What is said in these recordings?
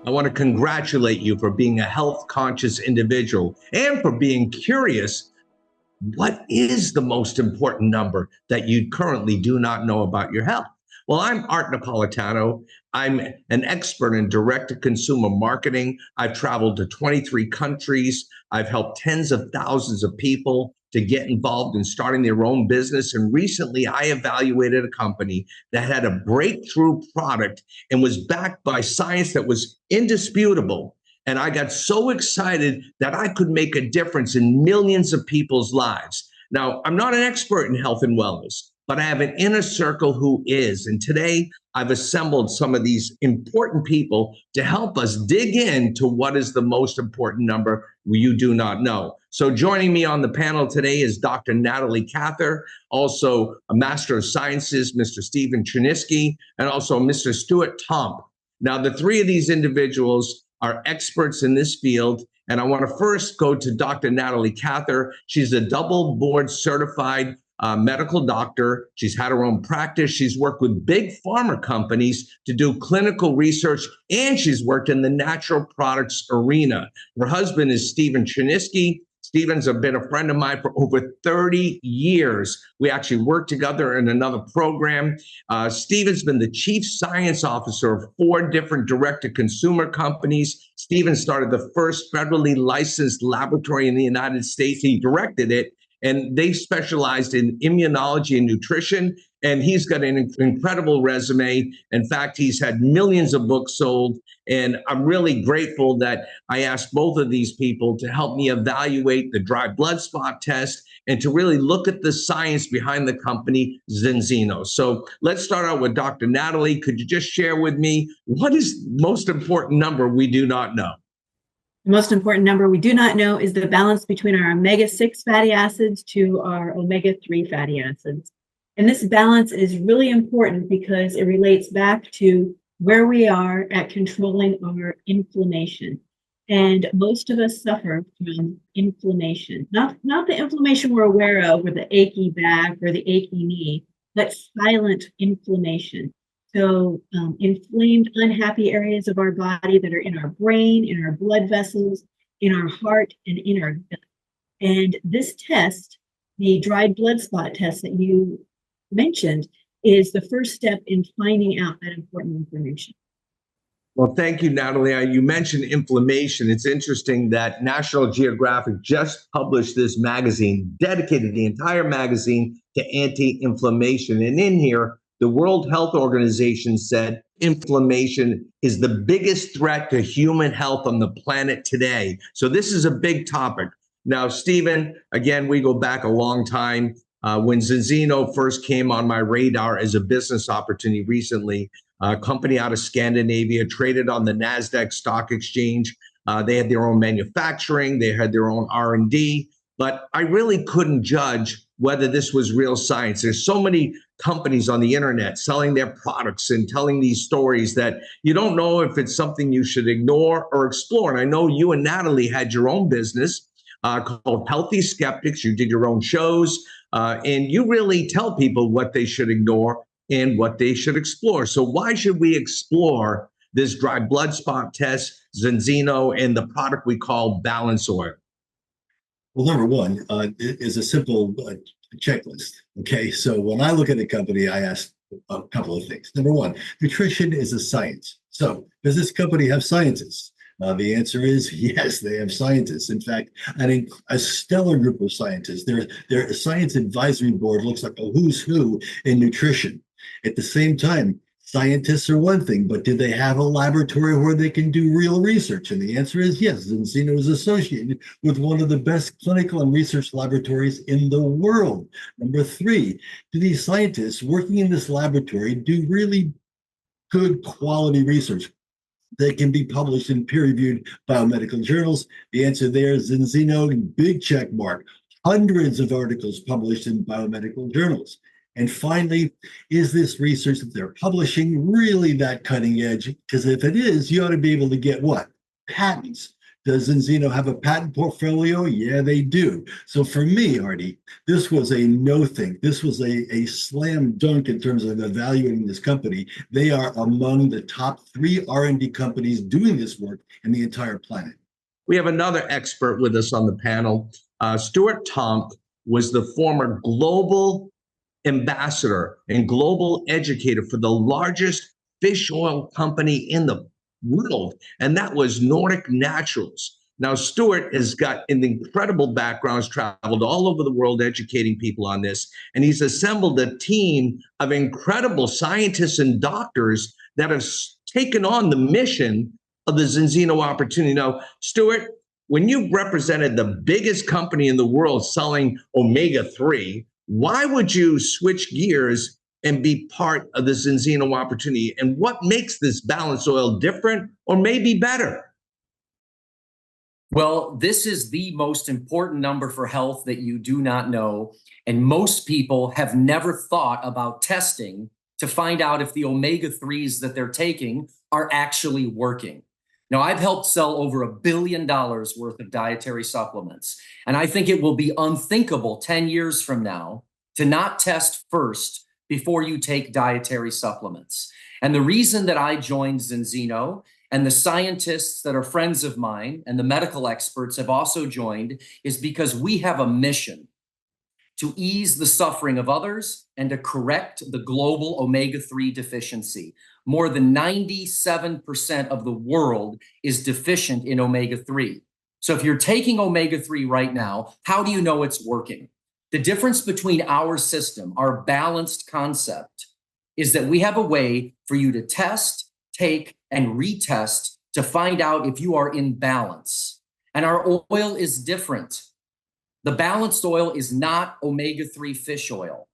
I want to congratulate you for being a health conscious individual and for being curious. What is the most important number that you currently do not know about your health? Well, I'm Art Napolitano. I'm an expert in direct-to-consumer marketing. I've traveled to 23 countries. I've helped tens of thousands of people to get involved in starting their own business. And recently, I evaluated a company that had a breakthrough product and was backed by science that was indisputable. And I got so excited that I could make a difference in millions of people's lives. Now, I'm not an expert in health and wellness, but I have an inner circle who is. And today I've assembled some of these important people to help us dig into what is the most important number you do not know. So joining me on the panel today is Dr. Natalie Cather, also a Master of Sciences, Mr. Stephen Chernisky, and also Mr. Stuart Tomp. Now, the three of these individuals are experts in this field. And I want to first go to Dr. Natalie Cather. She's a double board certified medical doctor. She's had her own practice. She's worked with big pharma companies to do clinical research, and she's worked in the natural products arena. Her husband is Stephen Chernisky. Stephen's been a friend of mine for over 30 years. We actually worked together in another program. Stephen's been the chief science officer of 4 different direct-to-consumer companies. Stephen started the first federally licensed laboratory in the United States. He directed it, and they specialized in immunology and nutrition. And he's got an incredible resume. In fact, he's had millions of books sold. And I'm really grateful that I asked both of these people to help me evaluate the dry blood spot test and to really look at the science behind the company Zenzino. So let's start out with Dr. Natalie. Could you just share with me what is the most important number we do not know? The most important number we do not know is the balance between our omega-6 fatty acids to our omega-3 fatty acids. And this balance is really important because it relates back to where we are at controlling our inflammation. And most of us suffer from inflammation, not the inflammation we're aware of, or the achy back or the achy knee, but silent inflammation. So inflamed, unhappy areas of our body that are in our brain, in our blood vessels, in our heart, and in our gut. And this test, the dried blood spot test that you mentioned, is the first step in finding out that important information. Well, thank you, Natalie. You mentioned inflammation. It's interesting that National Geographic just published this magazine, dedicated the entire magazine to anti-inflammation. And in here, the World Health Organization said inflammation is the biggest threat to human health on the planet today. So this is a big topic. Now, Stephen, again, we go back a long time. When Zenzino first came on my radar as a business opportunity recently, a company out of Scandinavia, traded on the NASDAQ stock exchange. They had their own manufacturing, they had their own R&D, but I really couldn't judge whether this was real science. There's so many companies on the internet selling their products and telling these stories that you don't know if it's something you should ignore or explore. And I know you and Natalie had your own business called Healthy Skeptics. You did your own shows, and you really tell people what they should ignore and what they should explore. So why should we explore this dry blood spot test, Zenzino, and the product we call Balance Oil? Well, number one is a simple checklist. Okay, so when I look at a company, I ask a couple of things. Number one, nutrition is a science. So does this company have scientists? The answer is yes, they have scientists. In fact, I think a stellar group of scientists. Their science advisory board looks like a who's who in nutrition. At the same time, scientists are one thing, but do they have a laboratory where they can do real research? And the answer is yes. Zenzino is associated with one of the best clinical and research laboratories in the world. Number three, do these scientists working in this laboratory do really good quality research that can be published in peer-reviewed biomedical journals? The answer there is Zenzino, big check mark. Hundreds of articles published in biomedical journals. And finally, is this research that they're publishing really that cutting edge? Because if it is, you ought to be able to get what? Patents Does Enzino have a patent portfolio? Yeah, they do. So for me, Artie, this was a no thing. This was a slam dunk in terms of evaluating this company. They are among the top 3 R&D companies doing this work in the entire planet. We have another expert with us on the panel. Stuart Tonk was the former global ambassador and global educator for the largest fish oil company in the world, and that was Nordic Naturals. Now, Stuart has got an incredible background, has traveled all over the world educating people on this, and he's assembled a team of incredible scientists and doctors that have taken on the mission of the Enzino opportunity. Now, Stuart, when you represented the biggest company in the world selling omega-3, why would you switch gears and be part of this Enzino opportunity? And what makes this balanced oil different or maybe better? Well, this is the most important number for health that you do not know. And most people have never thought about testing to find out if the omega-3s that they're taking are actually working. Now, I've helped sell over $1 billion worth of dietary supplements, and I think it will be unthinkable 10 years from now to not test first before you take dietary supplements. And the reason that I joined Enzino, and the scientists that are friends of mine and the medical experts have also joined, is because we have a mission to ease the suffering of others and to correct the global omega-3 deficiency. More than 97% of the world is deficient in omega-3. So if you're taking omega-3 right now, how do you know it's working? The difference between our system, our balanced concept, is that we have a way for you to test, take, and retest to find out if you are in balance. And our oil is different. The balanced oil is not omega-3 fish oil.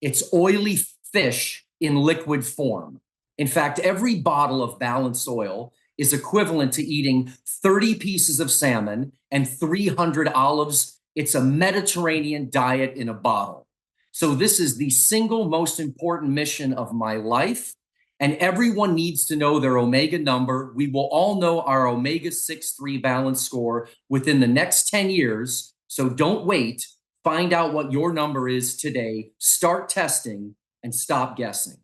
It's oily fish in liquid form. In fact, every bottle of balanced oil is equivalent to eating 30 pieces of salmon and 300 olives. It's a Mediterranean diet in a bottle. So this is the single most important mission of my life. And everyone needs to know their omega number. We will all know our omega-6/3 balance score within the next 10 years. So don't wait. Find out what your number is today. Start testing and stop guessing.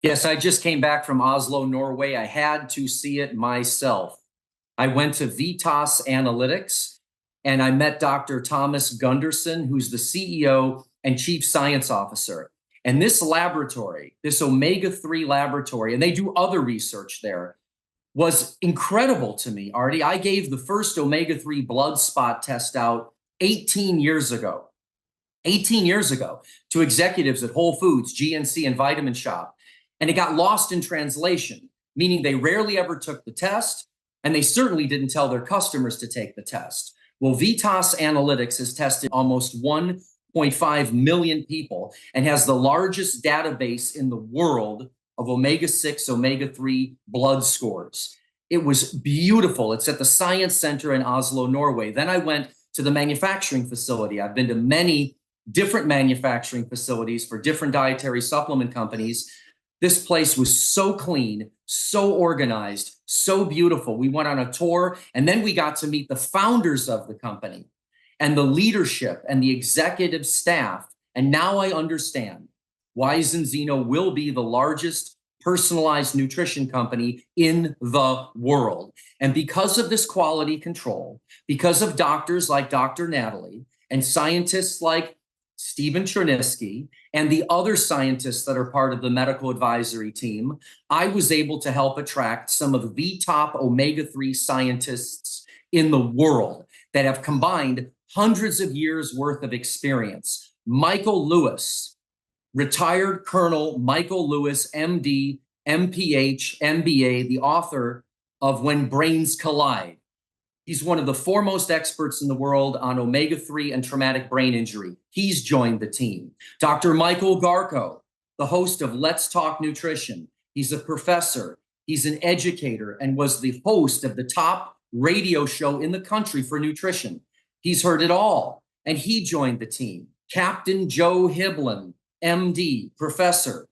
Yes, I just came back from Oslo, Norway. I had to see it myself. I went to Vitas Analytics and I met Dr. Thomas Gunderson, who's the CEO and Chief Science Officer. And this laboratory, this omega-3 laboratory, and they do other research there, was incredible to me, Artie. I gave the first omega-3 blood spot test out 18 years ago. 18 years ago to executives at Whole Foods, GNC, and Vitamin Shop. And it got lost in translation, meaning they rarely ever took the test, and they certainly didn't tell their customers to take the test. Well, Vitas Analytics has tested almost 1.5 million people and has the largest database in the world of omega-6, omega-3 blood scores. It was beautiful. It's at the Science Center in Oslo, Norway. Then I went to the manufacturing facility. I've been to many different manufacturing facilities for different dietary supplement companies. This place was so clean, so organized, so beautiful. We went on a tour, and then we got to meet the founders of the company and the leadership and the executive staff. And now I understand why Enzino will be the largest personalized nutrition company in the world. And because of this quality control, because of doctors like Dr. Natalie and scientists like Stephen Chernisky and the other scientists that are part of the medical advisory team, I was able to help attract some of the top omega-3 scientists in the world that have combined hundreds of years worth of experience. Michael Lewis, retired Colonel Michael Lewis, MD, MPH, MBA, the author of When Brains Collide. He's one of the foremost experts in the world on omega-3 and traumatic brain injury. He's joined the team. Dr. Michael Garko, the host of Let's Talk Nutrition. He's a professor, he's an educator, and was the host of the top radio show in the country for nutrition. He's heard it all, and he joined the team. Captain Joe Hiblin, MD, professor,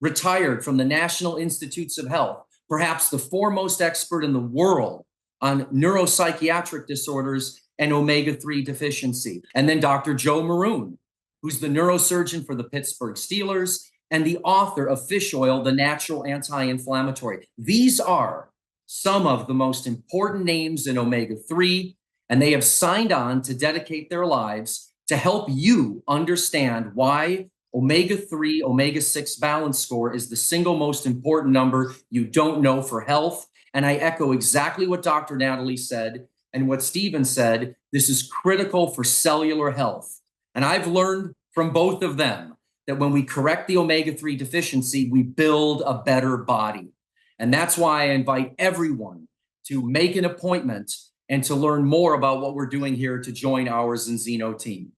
retired from the National Institutes of Health, perhaps the foremost expert in the world on neuropsychiatric disorders and omega-3 deficiency. And then Dr. Joe Maroon, who's the neurosurgeon for the Pittsburgh Steelers and the author of Fish Oil, the Natural Anti-Inflammatory. These are some of the most important names in omega-3, and they have signed on to dedicate their lives to help you understand why omega-3, omega-6 balance score is the single most important number you don't know for health. And I echo exactly what Dr. Natalie said and what Stephen said. This is critical for cellular health. And I've learned from both of them that when we correct the omega-3 deficiency, we build a better body. And that's why I invite everyone to make an appointment and to learn more about what we're doing here to join our Zinzino team.